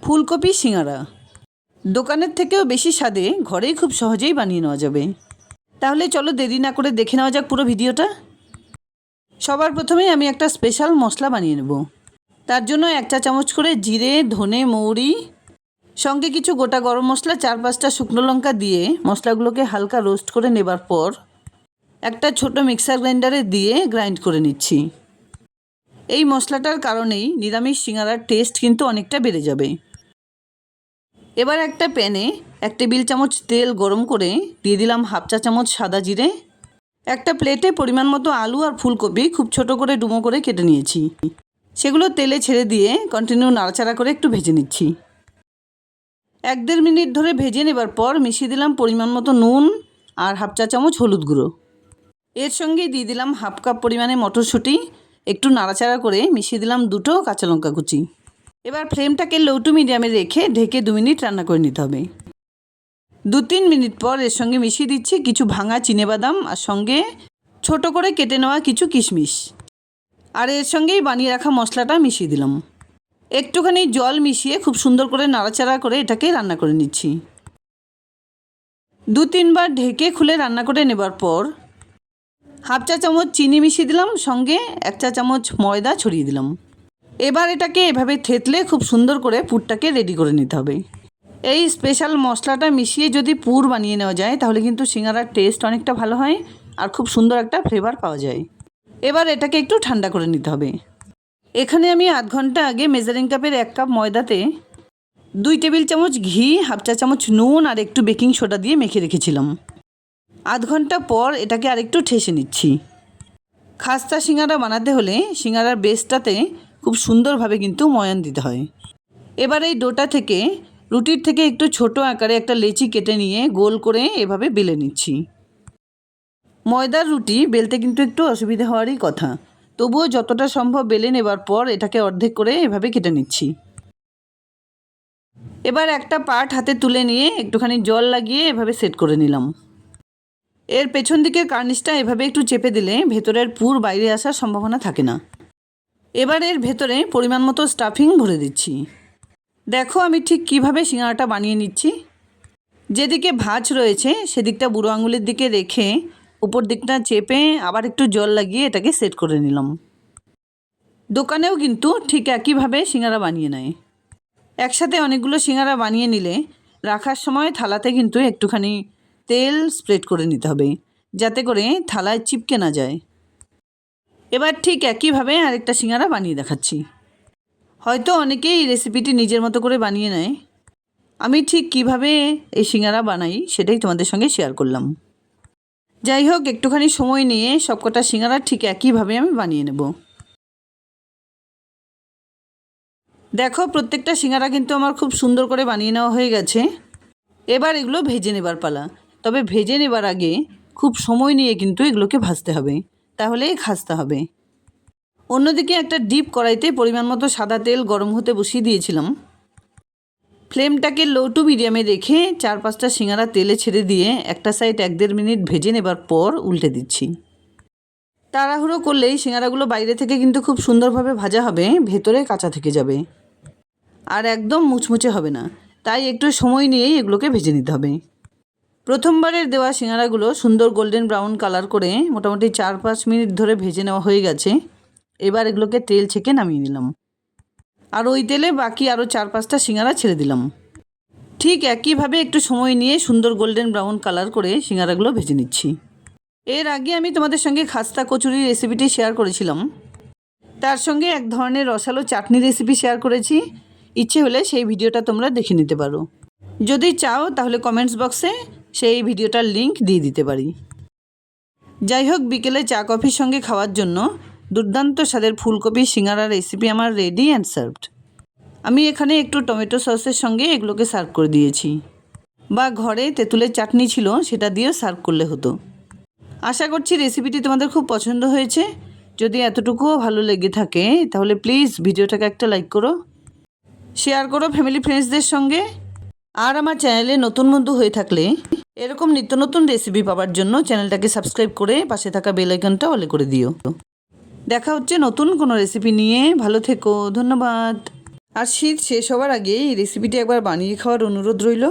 ফুলকপি সিঙ্গারা দোকানের থেকেও বেশি স্বাদে ঘরেই খুব সহজেই বানিয়ে নেওয়া যাবে। তাহলে চলো দেরি না করে দেখে নেওয়া যাক পুরো ভিডিওটা। সবার প্রথমেই আমি একটা স্পেশাল মশলা বানিয়ে নেব। তার জন্য 1 চা চামচ করে জিরে, ধনে, মৌরি, সঙ্গে কিছু গোটা গরম মশলা, 4-5টা শুকনো লঙ্কা দিয়ে মশলাগুলোকে হালকা রোস্ট করে নেবার পর একটা ছোট মিক্সার গ্রাইন্ডারে দিয়ে গ্রাইন্ড করে নিচ্ছি। এই মশলাটার কারণেই নিরামিষ সিঙ্গারার টেস্ট কিন্তু অনেকটা বেড়ে যাবে। এবার একটা প্যানে 1 টেবিল চামচ তেল গরম করে দিয়ে দিলাম 1/2 চা চামচ সাদা জিরে। একটা প্লেটে পরিমাণ মতো আলু আর ফুলকপি খুব ছোট করে ডুমো করে কেটে নিয়েছি। সেগুলো তেলে ছেড়ে দিয়ে কন্টিনিউ নাড়াচাড়া করে একটু ভেজে নিচ্ছি। 1-1.5 মিনিট ধরে ভেজে নেবার পর মিশিয়ে দিলাম পরিমাণ মতো নুন আর 1/2 চা চামচ হলুদ গুঁড়ো। এর সঙ্গে দিয়ে দিলাম 1/2 কাপ পরিমাণে মটরশুঁটি। একটু নাড়াচাড়া করে মিশিয়ে দিলাম 2টো কাঁচা লঙ্কা কুচি। এবার ফ্লেমটাকে লো টু মিডিয়ামে রেখে ঢেকে 2 মিনিট রান্না করে নিতে হবে। 2-3 মিনিট পর এর সঙ্গে মিশিয়ে দিচ্ছি কিছু ভাঙা চিনেবাদাম আর সঙ্গে ছোট করে কেটে নেওয়া কিছু কিশমিশ। আর এর সঙ্গেই বানিয়ে রাখা মশলাটা মিশিয়ে দিলাম। একটুখানি জল মিশিয়ে খুব সুন্দর করে নাড়াচাড়া করে এটাকে রান্না করে নিচ্ছি। 2-3 বার ঢেকে খুলে রান্না করে নেবার পর 1/2 চা চামচ চিনি মিশিয়ে দিলাম, সঙ্গে 1 চা চামচ ময়দা ছড়িয়ে দিলাম। এবার এটাকে এভাবে থেতলে খুব সুন্দর করে পুরটাকে রেডি করে নিতে হবে। এই স্পেশাল মশলাটা মিশিয়ে যদি পুর বানিয়ে নেওয়া যায় তাহলে কিন্তু সিঙ্গারার টেস্ট অনেকটা ভালো হয় আর খুব সুন্দর একটা ফ্লেভার পাওয়া যায়। এবার এটাকে একটু ঠান্ডা করে নিতে হবে। এখানে আমি আধ ঘন্টা আগে মেজারিং কাপের 1 কাপ ময়দাতে 2 টেবিল চামচ ঘি, 1/2 চা চামচ নুন আর একটু বেকিং সোডা দিয়ে মেখে রেখেছিলাম। আধ ঘন্টা পর এটাকে আরেকটু ঠেসে নিচ্ছি। খাস্তা সিঙ্গারা বানাতে হলে সিঙ্গারার বেসটাতে খুব সুন্দরভাবে কিন্তু ময়ান দিতে হয়। এবার এই ডোটা থেকে রুটির থেকে একটু ছোট আকারে একটা লেচি কেটে নিয়ে গোল করে এভাবে বেলে নিচ্ছি। ময়দার রুটি বেলতে কিন্তু একটু অসুবিধা হওয়ারই কথা, তবুও যতটা সম্ভব বেলে নেবার পর এটাকে অর্ধেক করে এভাবে কেটে নিচ্ছি। এবার একটা পার্ট হাতে তুলে নিয়ে একটুখানি জল লাগিয়ে এভাবে সেট করে নিলাম। এর পেছন দিকের কার্নিশটা এভাবে একটু চেপে দিলে ভেতরের পুর বাইরে আসার সম্ভাবনা থাকে না। এবার এর ভেতরে পরিমাণ মতো স্টাফিং ভরে দিচ্ছি। দেখো আমি ঠিক কিভাবে সিঙ্গারাটা বানিয়ে নিচ্ছি। যেদিকে ভাঁজ রয়েছে সেদিকটা বুড়ো আঙুলের দিকে রেখে উপর দিকটা চেপে আবার একটু জল লাগিয়ে এটাকে সেট করে নিলাম। দোকানেও কিন্তু ঠিক একইভাবে সিঙ্গারা বানিয়ে নেয়। একসাথে অনেকগুলো সিঙ্গারা বানিয়ে নিলে রাখার সময় থালাতে কিন্তু একটুখানি তেল স্প্রেড করে নিতে হবে, যাতে করে থালায় চিপকে না যায়। এবার ঠিক একইভাবে আরেকটা সিঙ্গারা বানিয়ে দেখাচ্ছি। হয়তো অনেকেই এই রেসিপিটি নিজের মতো করে বানিয়ে নেয়। আমি ঠিক কিভাবে এই সিঙ্গারা বানাই সেটাই তোমাদের সঙ্গে শেয়ার করলাম। যাই হোক, একটুখানি সময় নিয়ে সবকটা সিঙ্গারা ঠিক একইভাবে আমি বানিয়ে নেব। দেখো প্রত্যেকটা সিঙ্গারা কিন্তু আমার খুব সুন্দর করে বানিয়ে নেওয়া হয়ে গেছে। এবার এগুলো ভেজে নেবার পালা। তবে ভেজে নেবার আগে খুব সময় নিয়ে কিন্তু এগুলোকে ভাজতে হবে, তাহলেই খাস্তা হবে। অন্যদিকে একটা ডিপ কড়াইতে পরিমাণ মতো সাদা তেল গরম হতে বসিয়ে দিয়েছিলাম। ফ্লেমটাকে লো টু মিডিয়ামে রেখে 4-5টা সিঙ্গারা তেলে ছেড়ে দিয়ে একটা সাইড 1-1.5 মিনিট ভেজে নেবার পর উল্টে দিচ্ছি। তাড়াহুড়ো করলেই সিঙ্গারাগুলো বাইরে থেকে কিন্তু খুব সুন্দরভাবে ভাজা হবে, ভেতরে কাঁচা থেকে যাবে আর একদম মুচমুচে হবে না। তাই একটু সময় নিয়েই এগুলোকে ভেজে নিতে হবে। প্রথমবারের দেওয়া সিঙ্গারাগুলো সুন্দর গোল্ডেন ব্রাউন কালার করে মোটামুটি 4-5 মিনিট ধরে ভেজে নেওয়া হয়ে গেছে। এবার এগুলোকে তেল ছেঁকে নামিয়ে নিলাম আর ওই তেলে বাকি আরও 4-5টা সিঙ্গারা ছেড়ে দিলাম। ঠিক একইভাবে একটু সময় নিয়ে সুন্দর গোল্ডেন ব্রাউন কালার করে সিঙ্গারাগুলো ভেজে নিচ্ছি। এর আগে আমি তোমাদের সঙ্গে খাস্তা কচুরি রেসিপিটি শেয়ার করেছিলাম। তার সঙ্গে এক ধরনের রসালো চাটনি রেসিপি শেয়ার করেছি। ইচ্ছে হলে সেই ভিডিওটা তোমরা দেখে নিতে পারো। যদি চাও তাহলে কমেন্টস বক্সে সেই ভিডিওটার লিংক দিয়ে দিতে পারি। যাই হোক, বিকেলে চা কফির সঙ্গে খাওয়ার জন্য দুর্দান্ত স্বাদের ফুলকপি সিঙ্গারা রেসিপি আমার রেডি অ্যান্ড সার্ভড। আমি এখানে একটু টমেটো সসের সঙ্গে এগুলোকে সার্ভ করে দিয়েছি, বা ঘরে তেঁতুলের চাটনি ছিল সেটা দিয়েও সার্ভ করলে হতো। আশা করছি রেসিপিটি তোমাদের খুব পছন্দ হয়েছে। যদি এতটুকুও ভালো লেগে থাকে তাহলে প্লিজ ভিডিওটাকে একটা লাইক করো, শেয়ার করো ফ্যামিলি ফ্রেন্ডসদের সঙ্গে। আর আমার চ্যানেলে নতুন বন্ধু হয়ে থাকলে এরকম নিত্য নতুন রেসিপি পাওয়ার জন্য চ্যানেলটাকে সাবস্ক্রাইব করে পাশে থাকা বেল আইকনটা অলে করে দিও। দেখা হচ্ছে নতুন কোনো রেসিপি নিয়ে। ভালো থেকো, ধন্যবাদ। আর শীত শেষ হওয়ার আগে এই রেসিপিটি একবার বানিয়ে খাওয়ার অনুরোধ রইল।